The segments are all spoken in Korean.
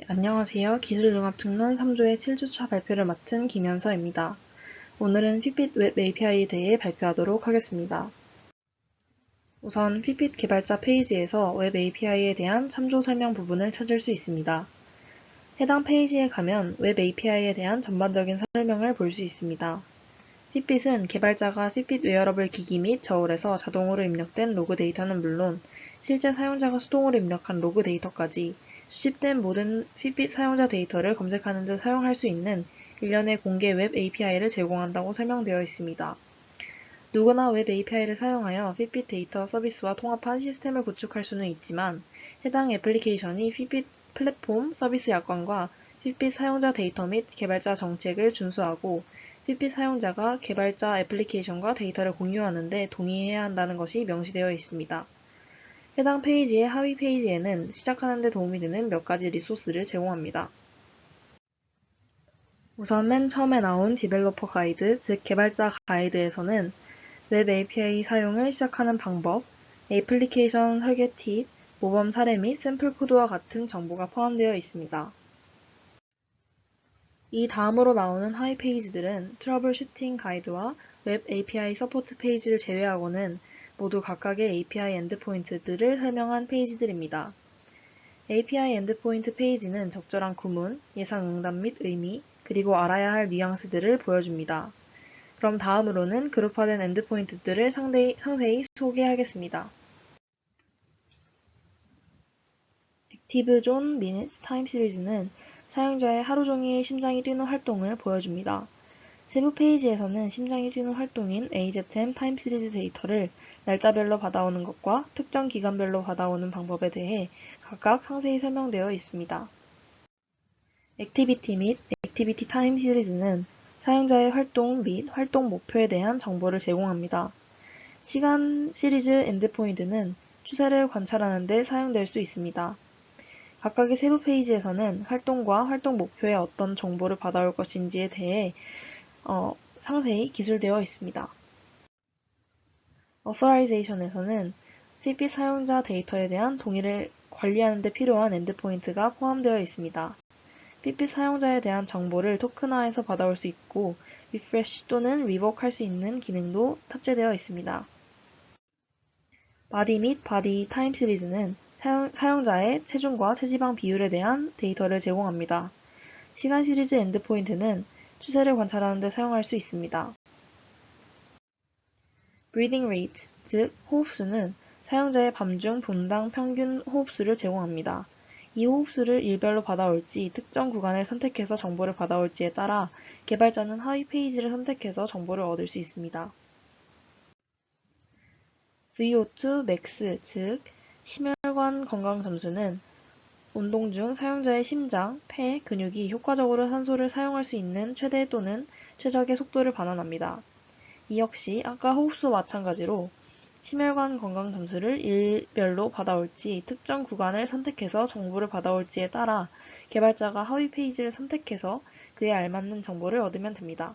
안녕하세요. 기술융합특론 3조의 7주차 발표를 맡은 김현서입니다. 오늘은 핏빗 웹 API에 대해 발표하도록 하겠습니다. 우선 핏빗 개발자 페이지에서 웹 API에 대한 참조 설명 부분을 찾을 수 있습니다. 해당 페이지에 가면 웹 API에 대한 전반적인 설명을 볼 수 있습니다. 핏빗은 개발자가 핏빗 웨어러블 기기 및 저울에서 자동으로 입력된 로그 데이터는 물론 실제 사용자가 수동으로 입력한 로그 데이터까지 수집된 모든 핏빗 사용자 데이터를 검색하는 데 사용할 수 있는 일련의 공개 웹 API를 제공한다고 설명되어 있습니다. 누구나 웹 API를 사용하여 핏빗 데이터 서비스와 통합한 시스템을 구축할 수는 있지만 해당 애플리케이션이 핏빗 플랫폼 서비스 약관과 핏빗 사용자 데이터 및 개발자 정책을 준수하고 핏빗 사용자가 개발자 애플리케이션과 데이터를 공유하는 데 동의해야 한다는 것이 명시되어 있습니다. 해당 페이지의 하위 페이지에는 시작하는 데 도움이 되는 몇 가지 리소스를 제공합니다. 우선 맨 처음에 나온 디벨로퍼 가이드, 즉 개발자 가이드에서는 웹 API 사용을 시작하는 방법, 애플리케이션 설계 팁, 모범 사례 및 샘플 코드와 같은 정보가 포함되어 있습니다. 이 다음으로 나오는 하위 페이지들은 트러블 슈팅 가이드와 웹 API 서포트 페이지를 제외하고는 모두 각각의 API 엔드포인트들을 설명한 페이지들입니다. API 엔드포인트 페이지는 적절한 구문, 예상 응답 및 의미, 그리고 알아야 할 뉘앙스들을 보여줍니다. 그럼 다음으로는 그룹화된 엔드포인트들을 상세히 소개하겠습니다. 액티브 존 미니츠 타임 시리즈는 사용자의 하루 종일 심장이 뛰는 활동을 보여줍니다. 세부 페이지에서는 심장이 뛰는 활동인 AZM 타임 시리즈 데이터를 날짜별로 받아오는 것과 특정 기간별로 받아오는 방법에 대해 각각 상세히 설명되어 있습니다. 액티비티 및 액티비티 타임 시리즈는 사용자의 활동 및 활동 목표에 대한 정보를 제공합니다. 시간 시리즈 엔드포인트는 추세를 관찰하는 데 사용될 수 있습니다. 각각의 세부 페이지에서는 활동과 활동 목표에 어떤 정보를 받아올 것인지에 대해 상세히 기술되어 있습니다. Authorization에서는 핏빗 사용자 데이터에 대한 동의를 관리하는 데 필요한 엔드포인트가 포함되어 있습니다. 핏빗 사용자에 대한 정보를 토큰화해서 받아올 수 있고 refresh 또는 revoke 할 수 있는 기능도 탑재되어 있습니다. 바디 및 바디 타임 시리즈는 사용자의 체중과 체지방 비율에 대한 데이터를 제공합니다. 시간 시리즈 엔드포인트는 추세를 관찰하는 데 사용할 수 있습니다. breathing rate, 즉 호흡수는 사용자의 밤중 분당 평균 호흡수를 제공합니다. 이 호흡수를 일별로 받아올지 특정 구간을 선택해서 정보를 받아올지에 따라 개발자는 하위 페이지를 선택해서 정보를 얻을 수 있습니다. VO2 max, 즉 심혈관 건강 점수는 운동 중 사용자의 심장, 폐, 근육이 효과적으로 산소를 사용할 수 있는 최대 또는 최적의 속도를 반환합니다. 이 역시 아까 호흡수와 마찬가지로 심혈관 건강 점수를 일별로 받아올지 특정 구간을 선택해서 정보를 받아올지에 따라 개발자가 하위 페이지를 선택해서 그에 알맞는 정보를 얻으면 됩니다.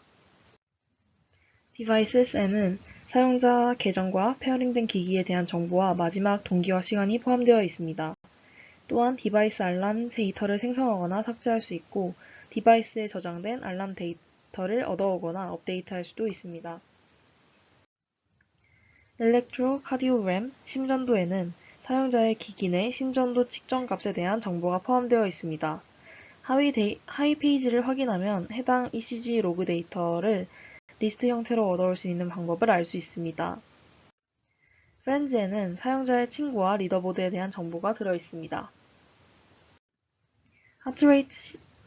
Devices에는 사용자 계정과 페어링된 기기에 대한 정보와 마지막 동기화 시간이 포함되어 있습니다. 또한 디바이스 알람 데이터를 생성하거나 삭제할 수 있고 디바이스에 저장된 알람 데이터를 얻어오거나 업데이트할 수도 있습니다. 엘렉트로카디오그램 심전도에는 사용자의 기기 내 심전도 측정 값에 대한 정보가 포함되어 있습니다. 하위 페이지를 확인하면 해당 ECG 로그 데이터를 리스트 형태로 얻어올 수 있는 방법을 알 수 있습니다. 프렌즈에는 사용자의 친구와 리더보드에 대한 정보가 들어있습니다.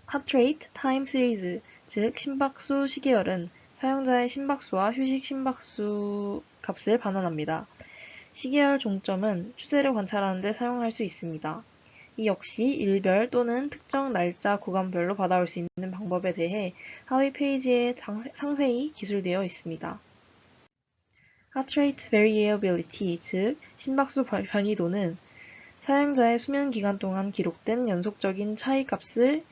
하트레이트 타임 시리즈, 즉 심박수 시계열은 사용자의 심박수와 휴식 심박수 값을 반환합니다. 시계열 종점은 추세를 관찰하는 데 사용할 수 있습니다. 이 역시 일별 또는 특정 날짜 구간별로 받아올 수 있는 방법에 대해 하위 페이지에 상세히 기술되어 있습니다. Heart Rate Variability, 즉 심박수 변이도는 사용자의 수면 기간 동안 기록된 연속적인 차이값의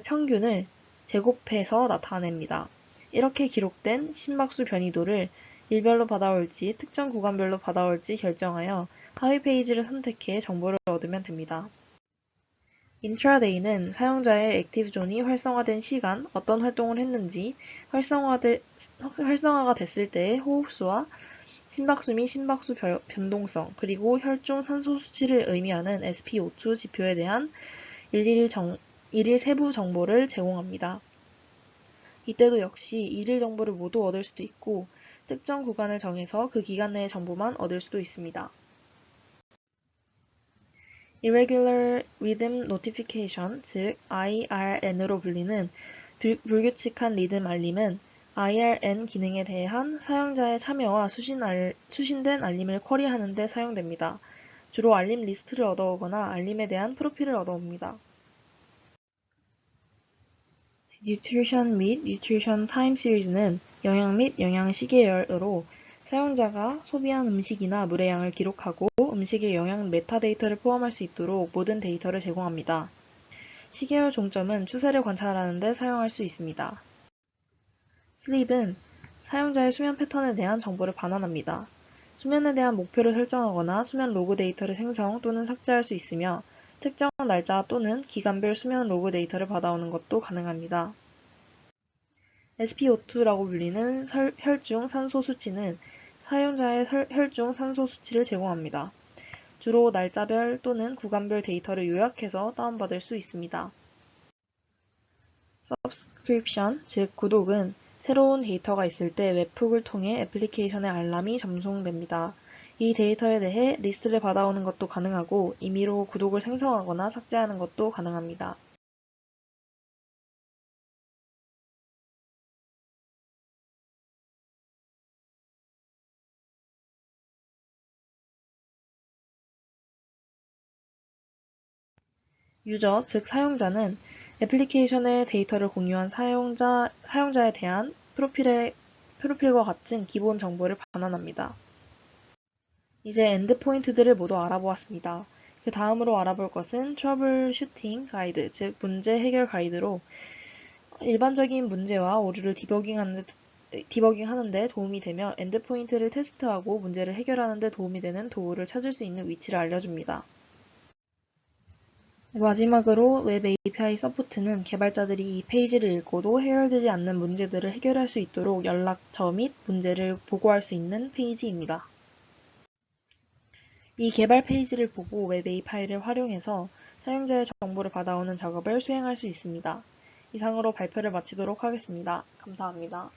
평균을 제곱해서 나타냅니다. 이렇게 기록된 심박수 변이도를 일별로 받아올지 특정 구간별로 받아올지 결정하여 하위 페이지를 선택해 정보를 얻으면 됩니다. Intraday는 사용자의 액티브존이 활성화된 시간, 어떤 활동을 했는지, 활성화가 됐을 때의 호흡수와 심박수 및 심박수 변동성, 그리고 혈중 산소 수치를 의미하는 SpO2 지표에 대한 일일 세부 정보를 제공합니다. 이때도 역시 일일 정보를 모두 얻을 수도 있고 특정 구간을 정해서 그 기간 내의 정보만 얻을 수도 있습니다. Irregular Rhythm Notification, 즉 IRN으로 불리는 불규칙한 리듬 알림은 IRN 기능에 대한 사용자의 참여와 수신된 알림을 쿼리하는 데 사용됩니다. 주로 알림 리스트를 얻어오거나 알림에 대한 프로필을 얻어옵니다. Nutrition 및 Nutrition Time Series는 영양 및 영양 시계열으로 사용자가 소비한 음식이나 물의 양을 기록하고 음식의 영양 메타데이터를 포함할 수 있도록 모든 데이터를 제공합니다. 시계열 종점은 추세를 관찰하는 데 사용할 수 있습니다. Sleep은 사용자의 수면 패턴에 대한 정보를 반환합니다. 수면에 대한 목표를 설정하거나 수면 로그 데이터를 생성 또는 삭제할 수 있으며 특정 날짜 또는 기간별 수면 로그 데이터를 받아오는 것도 가능합니다. SpO2라고 불리는 혈중 산소 수치는 사용자의 혈중 산소 수치를 제공합니다. 주로 날짜별 또는 구간별 데이터를 요약해서 다운받을 수 있습니다. Subscription, 즉 구독은 새로운 데이터가 있을 때 웹북을 통해 애플리케이션의 알람이 전송됩니다. 이 데이터에 대해 리스트를 받아오는 것도 가능하고 임의로 구독을 생성하거나 삭제하는 것도 가능합니다. 유저, 즉 사용자는 애플리케이션의 데이터를 공유한 사용자에 대한 프로필과 같은 기본 정보를 반환합니다. 이제 엔드포인트들을 모두 알아보았습니다. 그 다음으로 알아볼 것은 트러블 슈팅 가이드, 즉 문제 해결 가이드로 일반적인 문제와 오류를 디버깅하는 데 도움이 되며 엔드포인트를 테스트하고 문제를 해결하는 데 도움이 되는 도구를 찾을 수 있는 위치를 알려줍니다. 마지막으로 웹 API 서포트는 개발자들이 이 페이지를 읽고도 해결되지 않는 문제들을 해결할 수 있도록 연락처 및 문제를 보고할 수 있는 페이지입니다. 이 개발 페이지를 보고 웹 API를 활용해서 사용자의 정보를 받아오는 작업을 수행할 수 있습니다. 이상으로 발표를 마치도록 하겠습니다. 감사합니다.